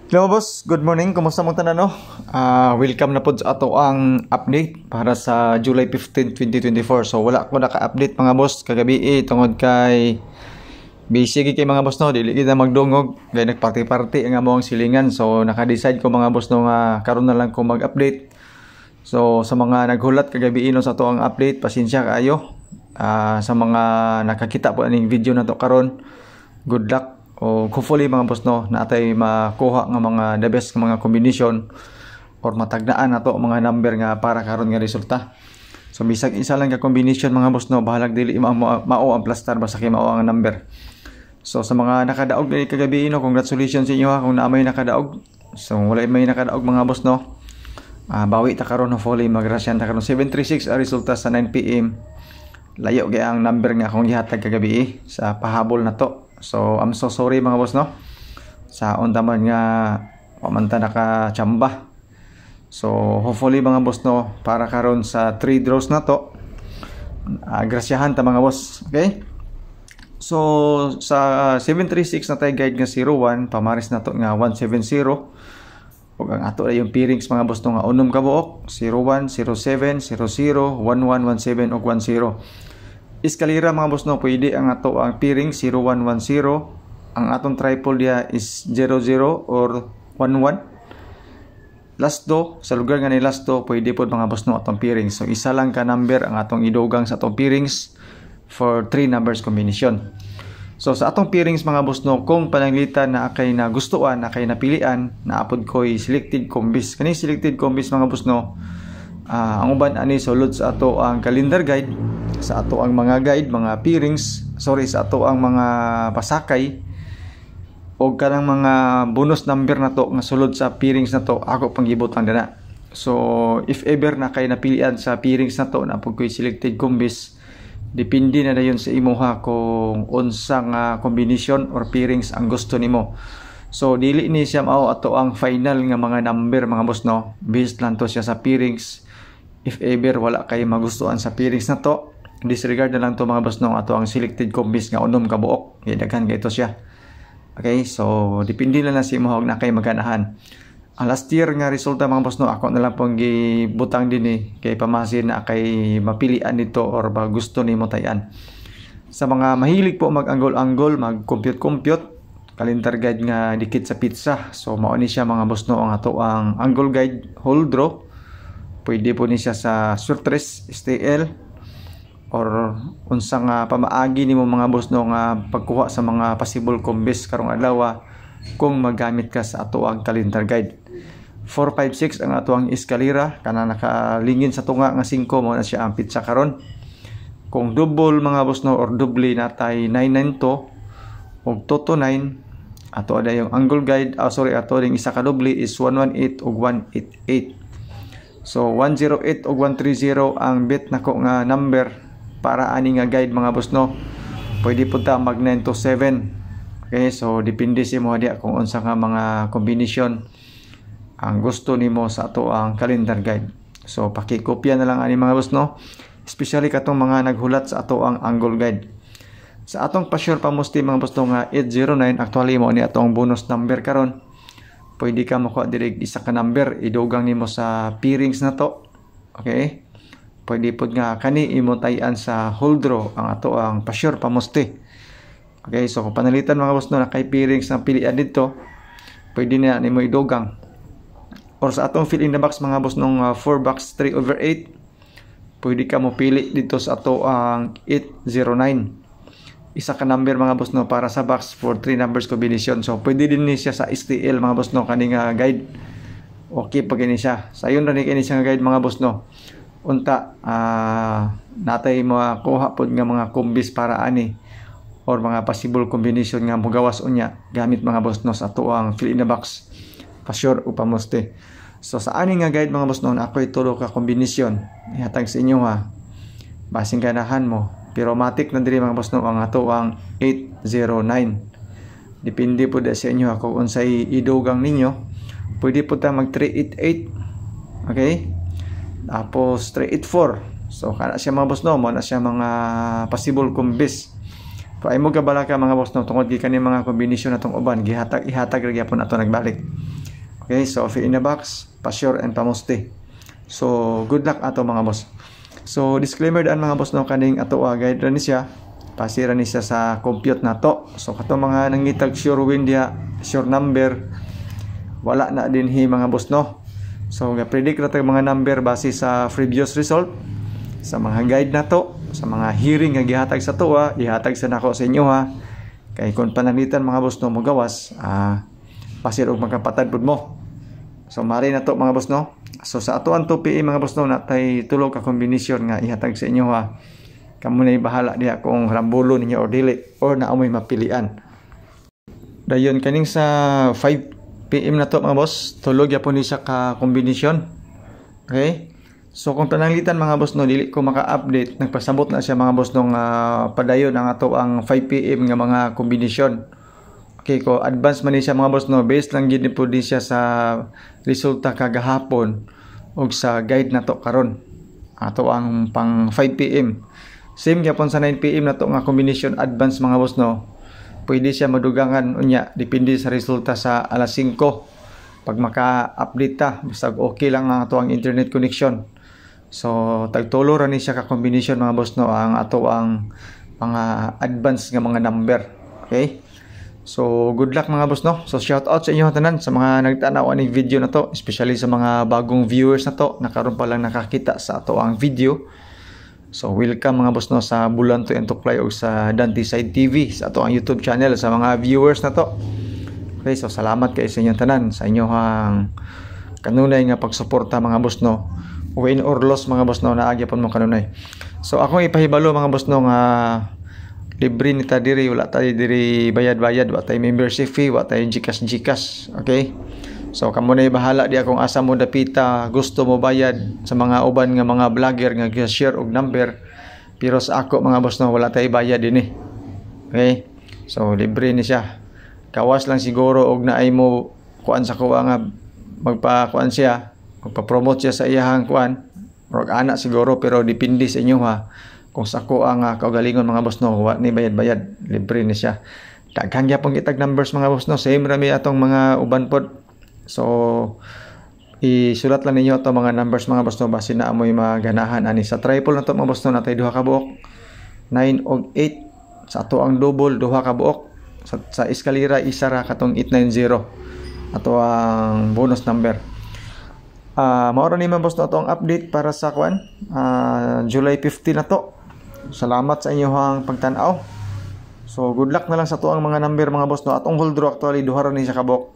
Hello boss, good morning. Kumusta mo tanan no? Welcome na po sa ato ang update para sa July 15, 2024. So wala ko naka-update mga boss kagabi tungod kay busy kay mga boss no, dili kita magdungog kay nagparty-party ang among silingan. So naka-decide ko mga boss no nga karon na lang ko mag-update. So sa mga naghulat kagabi no sa ato ang update, pasensya kaayo. Sa mga nakakita po aning video na to karon, good luck. O hopefully mga boss no, natay makuha nga mga the best nga mga combination or matagdaan nato mga number nga para karon nga resulta. So bisag isa lang ka combination mga boss no, bahalag dili mao ang plastar basta kay mao ang number. So sa mga nakadaog dili kagabi no, congratulations sa inyo ha kung naamay nakadaog. So wala may nakadaog mga boss no. Bawi ta karon hopefully magrasyan ta karon 736 ang resulta sa 9 PM. Layo gay ang number nga akong gihatag kagabi sa pahabol na to. So I'm so sorry mga boss no. Sa untaman nga pamanta nakachamba. So hopefully mga boss no, para karon sa 3 draws na to, grasyahan ta mga boss. Okay? So sa 736 na tay guide nga 01, pamaris na to nga 170. Ug ang ato ay yung pairings mga boss no nga unom ka buok 01, 07, 00, 11, 17 ug 10. Eskalera mga boss no, pwede ang ato ang pairing 0110. Ang atong triple dia is 00 or 11. Last do, sa lugar nga ni last do, pwede po mga boss no atong pairings. So isa lang ka number ang atong idugang sa atong pairings for 3 numbers combination. So sa atong pairings mga boss no, kung pananglitan na akay na gustuan, akay napilian, naapod ko'y selected combis. Kani selected combis mga boss no, ang uban ani sulod sa ato ang calendar guide, sa ato ang mga guide, mga pairings, sa ato ang mga pasakay o kanang mga bonus number na to nga sulod sa pairings na to, ako panggibutang dana. So if ever na kay napilian sa pairings na to, na pag ko'y selected combis, depende na dayon sa imuha kung unsang combination or pairings ang gusto nimo. So dili ni siya mao ato ang final nga mga number mga boss no, based lang to siya sa pairings. If ever wala kay magustuhan sa pairings na to, disregard na lang to mga boss no, ato ang selected combis nga unom ka buok, kay daghan kay to siya. Okay, so depende na sa imo na kay maganahan. Ang last year nga resulta mga boss no, ako na lang pong gibutang din kay pamasin na kay mapilian dito or ba gusto nimo tayan. Sa mga mahilig po mag-anggol-anggol, mag-compute-compute, calendar guide nga dikit sa pizza. So mao ni siya mga boss no, ang ato ang angle guide whole draw. Pwede po ni siya sa Surtres, STL, or unsang pamaagi nimo mga boss no nga pagkuha sa mga possible combis karong adlaw kung magamit ka sa ato ang calendar guide. 456 ang ato ang eskalera, kana nakalingin sa tunga nga 5 mo na siya ang pizza karon. Kung double mga boss no or double natay 992 ug 229, ato ada yung angle guide, ato ding isa ka double is 118 ug 188. So 108 ug 130 ang bit nako nga number para ani nga guide mga boss no. Pwede po ta mag 9 to 7. Okay, so depende si mo dia kung unsa nga mga combination ang gusto nimo sa ato ang calendar guide. So pakikopya na lang ani mga boss no, especially katong mga naghulat sa ato ang angle guide. Sa atong pa-sure pamusti mga boss no nga 809, actually mo ni atong bonus number karon. Pwede ka makuha direct isa ka number, idugang nimo sa pairings na to. Okay? Pwede pod nga kani imo tayan sa whole draw ang ato ang pa-sure pamusti. Okay, so kung panalitan mga boss no na kay pairings na pilian dito, pwede na nimo idugang. Or sa atong fill in the box mga boss nung 4 box 3/8, pwede ka mo pili dito sa ato ang 809. Isa ka number mga boss no para sa box for 3 numbers combination. So pwede din ni siya sa STL mga boss no, kani nga guide. Okay pag ini siya. Sayon ra ni kani siya nga guide mga boss no. Unta natay makuha pod nga mga combis para ani or mga possible combination nga mogawas unya gamit mga boss no sa ato ang fill in the box pa-sure o pamusti. So sa ani nga guide mga boss no, ako'y tulo ka combination ihatag sa inyo ha. Basing ganahan mo. Pero matik na diri mga boss no ang ato ang 809. Depende po da sa inyo kung unsay idugang ninyo. Pwede po ta mag 388. Okay? Tapos 384. So kana siya mga boss no, mo na siya mga possible combis. Pero ay mo gabala ka mga boss no, tungod gikan ni mga kombinasyon natong uban, ihatag ra gyapon ato nagbalik. Okay, so fill in the box, pa-sure and pamusti. So good luck ato mga boss. So disclaimer daan mga boss no, kaning ato guide ra ni siya, pasira ni siya sa compute nato. So kato mga nangitag sure win dia, sure number, wala na din hi mga boss no. So ga-predict ra tag mga number base sa previous result, sa mga guide nato, sa mga hearing nga gihatag sa tuwa, ihatag sa nako sa inyo ha. Kay kung panalitan mga boss no mo gawas, pasir og magkapatad pud mo. So mari na to mga boss no. So sa atuan 2 PM mga boss no, natay tulo ka kombinasyon nga ihatag sa inyo ha. Kamo na bahala diha kung rambulo ninyo or dili or naamoy mapilian. Dayon kaning sa 5 PM na to mga boss, tulog yapon ni siya ka kombinasyon. Okay? So kung pananglitan mga boss no, dili ko maka-update, nagpasabot na siya mga boss nung padayon ang ato ang 5 PM nga mga kombinasyon. Okay, ko advance man ni siya mga boss no, based lang gid po di siya sa resulta kagahapon og sa guide na to karon. Ato ang pang 5 PM. Same gyapon sa 9 PM na to nga combination advance mga boss no. Pwede siya madugangan unya depende sa resulta sa alas 5 pag maka-update ta, basta okay lang ang ato ang internet connection. So tagtulo ra ni siya ka combination mga boss no, ang ato ang mga advance nga mga number. Okay? So good luck mga boss no. So shout out sa inyo tanan sa mga nagtanaw ani video na to, especially sa mga bagong viewers na to na karon pa lang nakakita sa ato ang video. So welcome mga boss no sa Bulan to and Tuklay og sa Dante Side TV sa ato ang YouTube channel, sa mga viewers na to. Okay, so salamat kay sa inyo tanan sa inyong kanunay nga pagsuporta mga boss no. Win or loss mga boss no, naagya pon mo kanunay. So ako ipahibalo mga boss no nga libre ni ta diri, wala tayo diri bayad-bayad, wala tayo membership fee, wala tayo GCash. Okay? So kamo na bahala di akong asa mo dapita, gusto mo bayad sa mga uban nga mga vlogger nga share og number, pero sa ako mga boss no, wala tayo bayad dinhi. Okay? So libre ni siya. Kawas lang siguro og naay mo kuan sa kuha nga magpa-kuan siya, magpa-promote siya sa iyang kuan, og ana siguro, pero depende sa inyo ha. Kung sa ko ang kaugalingon mga boss no, wa ni bayad-bayad, libre ni siya. Daghang gyapon kitag numbers mga boss no, same rami atong mga uban pod. So isulat lang ninyo atong mga numbers mga boss no, base na amoy maganahan ani sa triple na to mga boss no, natay duha ka buok, 9 og 8 sa ato ang double duha ka buok, sa eskalera isa ra katong 890 ato ang bonus number. Maura ni mga boss no atong update para sa kuan July 15 na to. Salamat sa inyong pagtan-aw. So good luck na lang sa tuang mga number mga boss no. Atong hold draw actually duha ra ni sa kabok.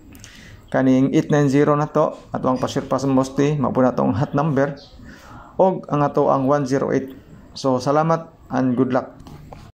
Kaning 890 na to, ato ang pa-surpass mosti, mao na tong hot number og ang ato ang 108. So salamat and good luck.